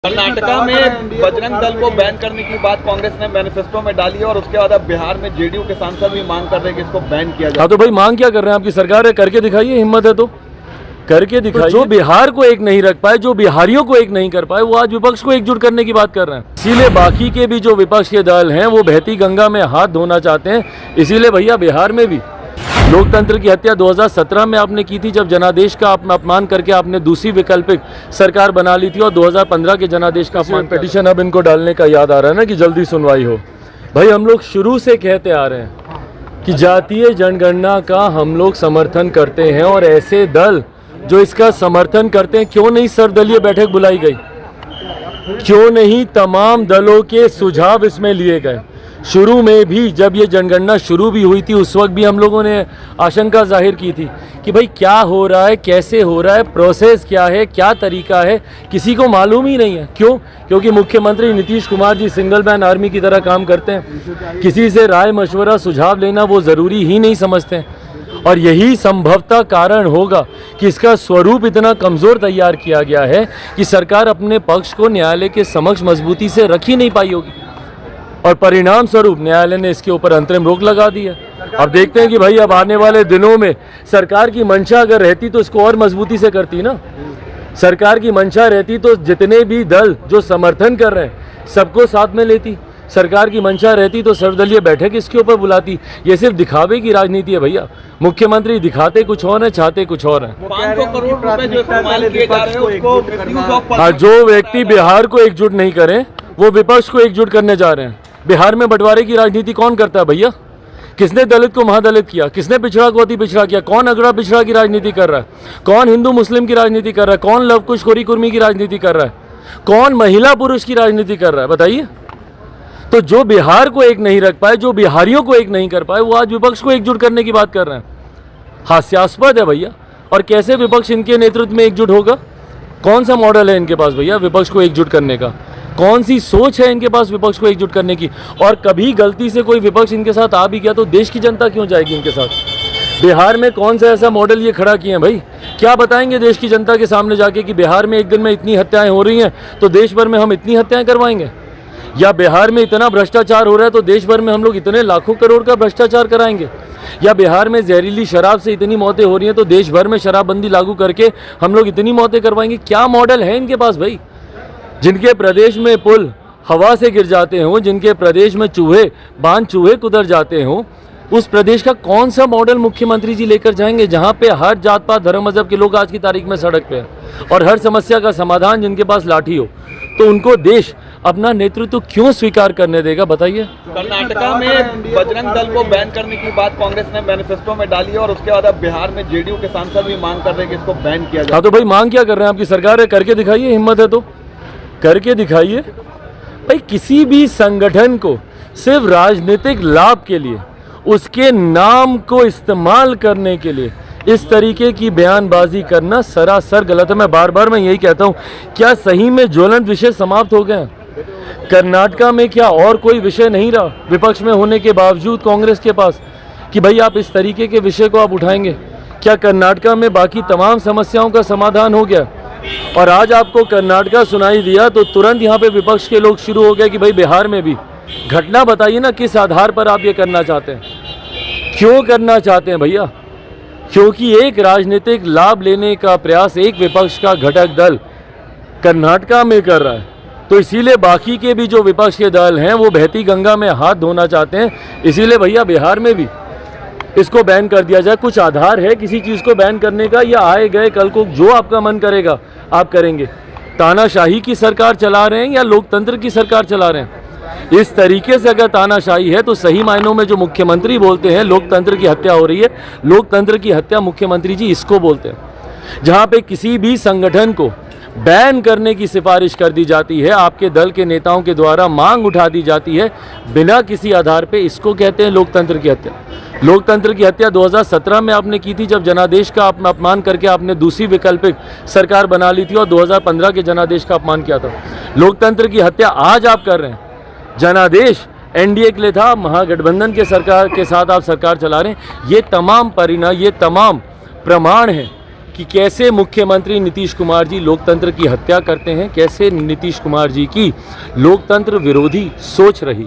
कर्नाटका में बजरंग दल को बैन करने की बात कांग्रेस ने मैनिफेस्टो में डाली है और उसके बाद अब बिहार में जेडीयू के सांसद भी मांग कर रहे हैं कि इसको बैन किया जाए। हाँ तो भाई मांग क्या कर रहे हैं? आपकी सरकार है, करके दिखाइए, हिम्मत है तो करके दिखाइए। तो जो बिहार को एक नहीं रख पाए, जो बिहारियों को एक नहीं कर पाए, वो आज विपक्ष को एकजुट करने की बात कर रहे हैं। इसीलिए बाकी के भी जो विपक्ष के दल हैं वो बहती गंगा में हाथ धोना चाहते हैं। इसीलिए भैया बिहार में भी लोकतंत्र की हत्या 2017 में आपने की थी, जब जनादेश का अपमान करके आपने दूसरी वैकल्पिक सरकार बना ली थी, और 2015 के जनादेश का अपमान पिटीशन अब इनको डालने का याद आ रहा है ना कि जल्दी सुनवाई हो। भाई हम लोग शुरू से कहते आ रहे हैं कि जातीय जनगणना का हम लोग समर्थन करते हैं, और ऐसे दल जो इसका समर्थन करते हैं, क्यों नहीं सर्वदलीय बैठक बुलाई गई? क्यों नहीं तमाम दलों के सुझाव इसमें लिए गए? शुरू में भी जब ये जनगणना शुरू भी हुई थी, उस वक्त भी हम लोगों ने आशंका जाहिर की थी कि भाई क्या हो रहा है, कैसे हो रहा है, प्रोसेस क्या है, क्या तरीका है, किसी को मालूम ही नहीं है। क्यों? क्योंकि मुख्यमंत्री Nitish Kumar ji single man army की तरह काम करते हैं, किसी से राय मशवरा सुझाव लेना वो ज़रूरी ही नहीं समझते हैं। और यही संभवतः कारण होगा कि इसका स्वरूप इतना कमज़ोर तैयार किया गया है कि सरकार अपने पक्ष को न्यायालय के समक्ष मजबूती से रख ही नहीं पाई होगी, और परिणाम स्वरूप न्यायालय ने इसके ऊपर अंतरिम रोक लगा दी है। अब देखते हैं कि भाई अब आने वाले दिनों में सरकार की मंशा अगर रहती तो इसको और मजबूती से करती ना। सरकार की मंशा रहती तो जितने भी दल जो समर्थन कर रहे हैं सबको साथ में लेती। सरकार की मंशा रहती तो सर्वदलीय बैठक इसके ऊपर बुलाती। ये सिर्फ दिखावे की राजनीति है भैया। मुख्यमंत्री दिखाते कुछ और है, चाहते कुछ और है। 500 करोड़ रुपए जो इस्तेमाल किए जा रहे हैं उसको जो व्यक्ति बिहार को एकजुट नहीं करें वो विपक्ष को एकजुट करने जा रहे हैं। बिहार में बंटवारे की राजनीति कौन करता है भैया? किसने दलित को महादलित किया? किसने पिछड़ा को अति पिछड़ा किया? कौन अगड़ा पिछड़ा की राजनीति कर रहा है? कौन हिंदू मुस्लिम की राजनीति कर रहा है? कौन लव कुश खोरी कुर्मी की राजनीति कर रहा है? कौन महिला पुरुष की राजनीति कर रहा है? बताइए। तो जो बिहार को एक नहीं रख पाए, जो बिहारियों को एक नहीं कर पाए, वो आज विपक्ष को एकजुट करने की बात कर रहे हैं। हास्यास्पद है भैया। और कैसे विपक्ष इनके नेतृत्व में एकजुट होगा? कौन सा मॉडल है इनके पास भैया विपक्ष को एकजुट करने का? कौन सी सोच है इनके पास विपक्ष को एकजुट करने की? और कभी गलती से कोई विपक्ष इनके साथ आ भी गया तो देश की जनता क्यों जाएगी इनके साथ? बिहार में कौन सा ऐसा मॉडल ये खड़ा किए हैं भाई? क्या बताएंगे देश की जनता के सामने जाके कि बिहार में एक दिन में इतनी हत्याएं हो रही हैं तो देश भर में हम इतनी हत्याएं करवाएंगे? या बिहार में इतना भ्रष्टाचार हो रहा है तो देश भर में हम लोग इतने लाखों करोड़ का भ्रष्टाचार कराएंगे? या बिहार में जहरीली शराब से इतनी मौतें हो रही हैं तो देश भर में शराबबंदी लागू करके हम लोग इतनी मौतें करवाएंगे? क्या मॉडल है इनके पास भाई? जिनके प्रदेश में पुल हवा से गिर जाते हों, जिनके प्रदेश में चूहे कुतर जाते हों, उस प्रदेश का कौन सा मॉडल मुख्यमंत्री जी लेकर जाएंगे जहां पे हर जात पात धर्म मजहब के लोग आज की तारीख में सड़क पे हैं और हर समस्या का समाधान जिनके पास लाठी हो? तो उनको देश अपना नेतृत्व क्यों स्वीकार करने देगा बताइए? कर्नाटका में बजरंग दल को बैन करने की बात कांग्रेस ने मैनिफेस्टो में डाली है और उसके बाद अब बिहार में जेडीयू के सांसद भी मांग कर रहे हैं कि इसको बैन किया जाए। हाँ तो भाई मांग क्या कर रहे हैं? आपकी सरकार है, करके दिखाइए, हिम्मत है तो करके दिखाइए। भाई किसी भी संगठन को सिर्फ राजनीतिक लाभ के लिए, उसके नाम को इस्तेमाल करने के लिए इस तरीके की बयानबाजी करना सरासर गलत है। मैं बार बार यही कहता हूँ, क्या सही में ज्वलंत विषय समाप्त हो गए? कर्नाटका में क्या और कोई विषय नहीं रहा विपक्ष में होने के बावजूद कांग्रेस के पास कि भाई आप इस तरीके के विषय को आप उठाएंगे? क्या कर्नाटका में बाकी तमाम समस्याओं का समाधान हो गया? और आज आपको कर्नाटका सुनाई दिया तो तुरंत यहाँ पे विपक्ष के लोग शुरू हो गए कि भाई बिहार में भी घटना बताइए ना, किस आधार पर आप ये करना चाहते हैं? क्यों करना चाहते हैं भैया? क्योंकि एक राजनीतिक लाभ लेने का प्रयास एक विपक्ष का घटक दल कर्नाटका में कर रहा है, तो इसीलिए बाकी के भी जो विपक्ष के दल हैं वो बहती गंगा में हाथ धोना चाहते हैं। इसीलिए भैया बिहार में भी इसको बैन कर दिया जाए। कुछ आधार है किसी चीज़ को बैन करने का, या आए गए कल को जो आपका मन करेगा आप करेंगे? तानाशाही की सरकार चला रहे हैं या लोकतंत्र की सरकार चला रहे हैं? इस तरीके से अगर तानाशाही है तो सही मायनों में जो मुख्यमंत्री बोलते हैं लोकतंत्र की हत्या हो रही है, लोकतंत्र की हत्या मुख्यमंत्री जी इसको बोलते हैं। जहाँ पे किसी भी संगठन को बैन करने की सिफारिश कर दी जाती है, आपके दल के नेताओं के द्वारा मांग उठा दी जाती है बिना किसी आधार पे, इसको कहते हैं लोकतंत्र की हत्या। लोकतंत्र की हत्या 2017 में आपने की थी, जब जनादेश का अपमान करके आपने दूसरी वैकल्पिक सरकार बना ली थी, और 2015 के जनादेश का अपमान किया था। लोकतंत्र की हत्या आज आप कर रहे हैं। जनादेश एनडीए के लिए था, महागठबंधन के सरकार के साथ आप सरकार चला रहे हैं। ये तमाम परिणाम, ये तमाम प्रमाण हैं कि कैसे मुख्यमंत्री नीतीश कुमार जी लोकतंत्र की हत्या करते हैं, कैसे नीतीश कुमार जी की लोकतंत्र विरोधी सोच रही।